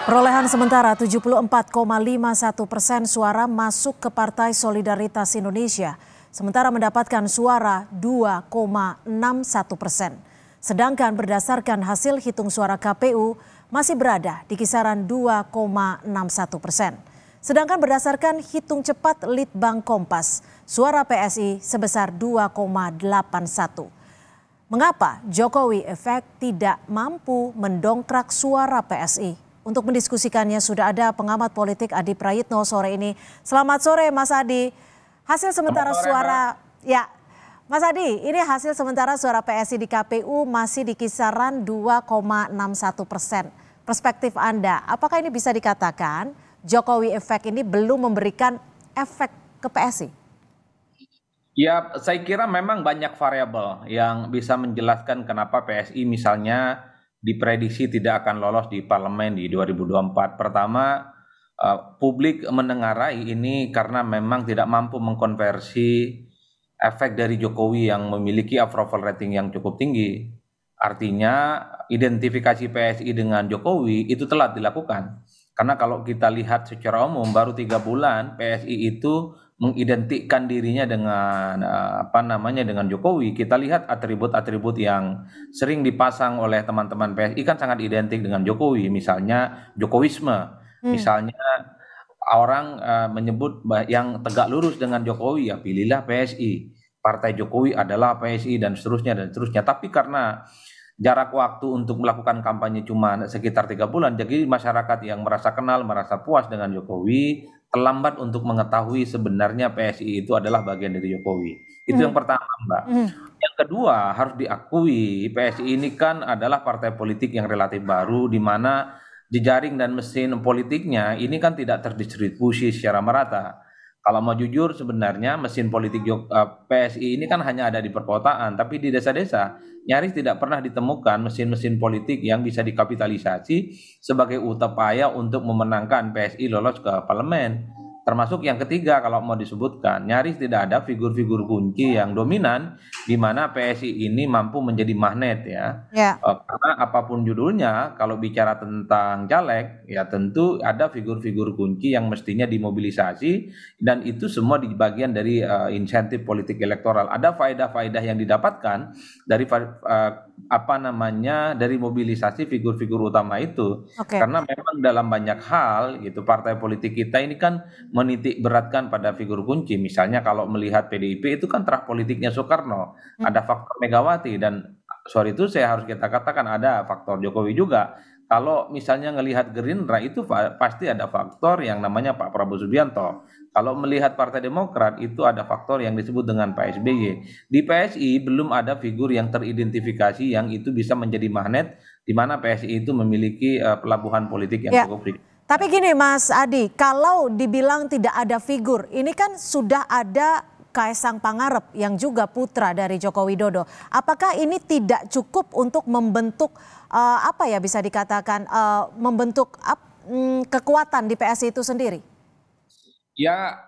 Perolehan sementara 74,51% suara masuk ke Partai Solidaritas Indonesia, sementara mendapatkan suara 2,61%. Sedangkan berdasarkan hasil hitung suara KPU masih berada di kisaran 2,61%. Sedangkan berdasarkan hitung cepat Litbang Kompas, suara PSI sebesar 2,81. Mengapa Jokowi efek tidak mampu mendongkrak suara PSI? Untuk mendiskusikannya sudah ada pengamat politik Adi Prayitno sore ini. Selamat sore Mas Adi. Hasil sementara suara, ya Mas Adi, ini hasil sementara suara PSI di KPU masih di kisaran 2,61%. Perspektif Anda, apakah ini bisa dikatakan Jokowi efek ini belum memberikan efek ke PSI? Ya, saya kira memang banyak variabel yang bisa menjelaskan kenapa PSI misalnya diprediksi tidak akan lolos di parlemen di 2024. Pertama, publik menengarai ini karena memang tidak mampu mengkonversi efek dari Jokowi yang memiliki approval rating yang cukup tinggi. Artinya identifikasi PSI dengan Jokowi itu telat dilakukan. Karena kalau kita lihat secara umum baru 3 bulan PSI itu mengidentikan dirinya dengan dengan Jokowi. Kita lihat atribut-atribut yang sering dipasang oleh teman-teman PSI kan sangat identik dengan Jokowi. Misalnya Jokowisme, misalnya orang menyebut yang tegak lurus dengan Jokowi, ya pilihlah PSI. Partai Jokowi adalah PSI dan seterusnya dan seterusnya. Tapi karena jarak waktu untuk melakukan kampanye cuma sekitar 3 bulan, jadi masyarakat yang merasa kenal, merasa puas dengan Jokowi terlambat untuk mengetahui sebenarnya PSI itu adalah bagian dari Jokowi. Itu yang pertama, Mbak. Yang kedua, harus diakui PSI ini kan adalah partai politik yang relatif baru, di mana jejaring dan mesin politiknya ini kan tidak terdistribusi secara merata. Kalau mau jujur sebenarnya mesin politik PSI ini kan hanya ada di perkotaan, tapi di desa-desa nyaris tidak pernah ditemukan mesin-mesin politik yang bisa dikapitalisasi sebagai upaya untuk memenangkan PSI lolos ke parlemen. Termasuk yang ketiga kalau mau disebutkan, nyaris tidak ada figur-figur kunci yang dominan di mana PSI ini mampu menjadi magnet ya. Karena apapun judulnya, kalau bicara tentang caleg, ya tentu ada figur-figur kunci yang mestinya dimobilisasi dan itu semua di bagian dari insentif politik elektoral. Ada faedah-faedah yang didapatkan dari dari mobilisasi figur-figur utama itu. Karena memang dalam banyak hal gitu partai politik kita ini kan menitik beratkan pada figur kunci. Misalnya kalau melihat PDIP itu kan terah politiknya Soekarno, ada faktor Megawati dan sorry itu saya harus kita katakan ada faktor Jokowi juga. Kalau misalnya melihat Gerindra itu pasti ada faktor yang namanya Pak Prabowo Subianto. Kalau melihat Partai Demokrat itu ada faktor yang disebut dengan Pak SBY. Di PSI belum ada figur yang teridentifikasi yang itu bisa menjadi magnet di mana PSI itu memiliki pelabuhan politik yang cukup. Tapi gini Mas Adi, kalau dibilang tidak ada figur, ini kan sudah ada Kaisang Pangarep yang juga putra dari Joko Widodo. Apakah ini tidak cukup untuk membentuk bisa dikatakan membentuk kekuatan di PSI itu sendiri? Ya,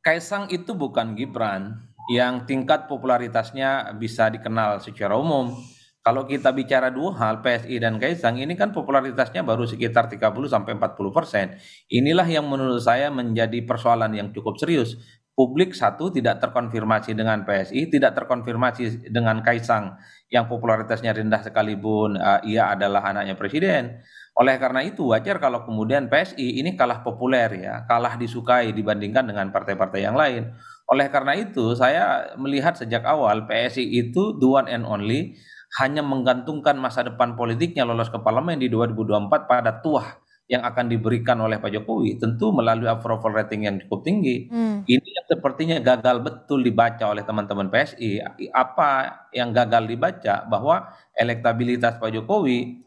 Kaisang itu bukan Gibran yang tingkat popularitasnya bisa dikenal secara umum. Kalau kita bicara dua hal, PSI dan Kaisang, ini kan popularitasnya baru sekitar 30-40%. Inilah yang menurut saya menjadi persoalan yang cukup serius. Publik satu tidak terkonfirmasi dengan PSI, tidak terkonfirmasi dengan Kaisang yang popularitasnya rendah sekalipun ia adalah anaknya presiden. Oleh karena itu wajar kalau kemudian PSI ini kalah populer ya, kalah disukai dibandingkan dengan partai-partai yang lain. Oleh karena itu saya melihat sejak awal PSI itu the one and only hanya menggantungkan masa depan politiknya lolos ke parlemen di 2024 pada tuah yang akan diberikan oleh Pak Jokowi, tentu melalui approval rating yang cukup tinggi. Ini yang sepertinya gagal betul dibaca oleh teman-teman PSI. Apa yang gagal dibaca bahwa elektabilitas Pak Jokowi,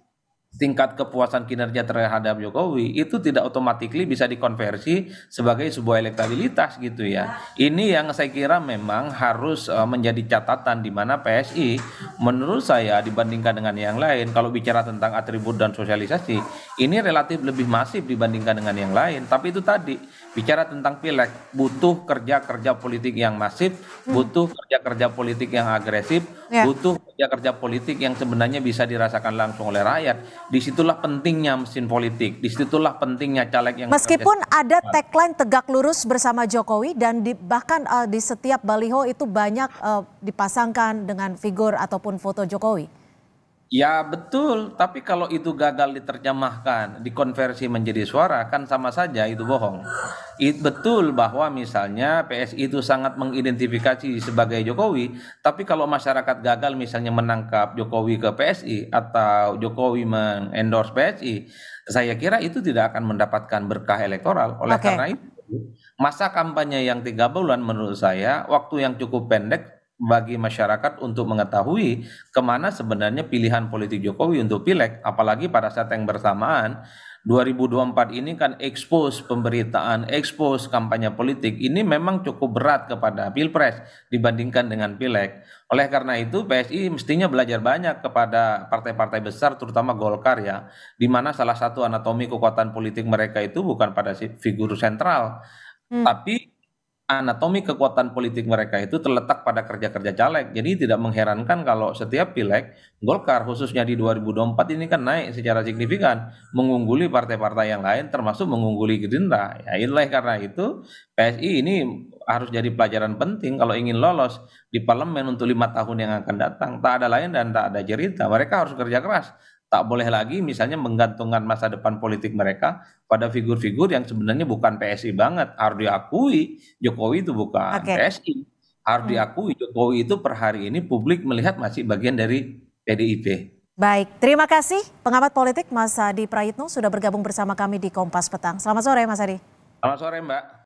tingkat kepuasan kinerja terhadap Jokowi itu tidak otomatis bisa dikonversi sebagai sebuah elektabilitas gitu ya. Ini yang saya kira memang harus menjadi catatan di mana PSI menurut saya dibandingkan dengan yang lain kalau bicara tentang atribut dan sosialisasi ini relatif lebih masif dibandingkan dengan yang lain. Tapi itu tadi bicara tentang pileg butuh kerja-kerja politik yang masif, butuh kerja-kerja politik yang agresif, butuh kerja-kerja politik yang sebenarnya bisa dirasakan langsung oleh rakyat. disitulah pentingnya mesin politik, disitulah pentingnya caleg yang Meskipun ada tagline tegak lurus bersama Jokowi dan bahkan di setiap baliho itu banyak dipasangkan dengan figur ataupun foto Jokowi. Ya betul, tapi kalau itu gagal diterjemahkan, dikonversi menjadi suara, kan sama saja itu bohong. Betul bahwa misalnya PSI itu sangat mengidentifikasi sebagai Jokowi, tapi kalau masyarakat gagal misalnya menangkap Jokowi ke PSI atau Jokowi mengendorse PSI, saya kira itu tidak akan mendapatkan berkah elektoral. Oleh karena itu, masa kampanye yang 3 bulan menurut saya waktu yang cukup pendek bagi masyarakat untuk mengetahui kemana sebenarnya pilihan politik Jokowi untuk pileg, apalagi pada saat yang bersamaan 2024 ini kan expose pemberitaan, expose kampanye politik ini memang cukup berat kepada Pilpres dibandingkan dengan pileg. Oleh karena itu PSI mestinya belajar banyak kepada partai-partai besar terutama Golkar ya, di mana salah satu anatomi kekuatan politik mereka itu bukan pada figur sentral, tapi anatomi kekuatan politik mereka itu terletak pada kerja-kerja caleg. Jadi tidak mengherankan kalau setiap pileg Golkar khususnya di 2024 ini kan naik secara signifikan, mengungguli partai-partai yang lain termasuk mengungguli Gerindra. Ya itulah karena itu PSI ini harus jadi pelajaran penting kalau ingin lolos di parlemen untuk 5 tahun yang akan datang. Tak ada lain dan tak ada cerita. Mereka harus kerja keras. Tak boleh lagi misalnya menggantungkan masa depan politik mereka pada figur-figur yang sebenarnya bukan PSI banget. Harus diakui Jokowi itu bukan PSI. Harus diakui Jokowi itu per hari ini publik melihat masih bagian dari PDIP. Baik, terima kasih pengamat politik Mas Adi Prayitno sudah bergabung bersama kami di Kompas Petang. Selamat sore Mas Adi. Selamat sore Mbak.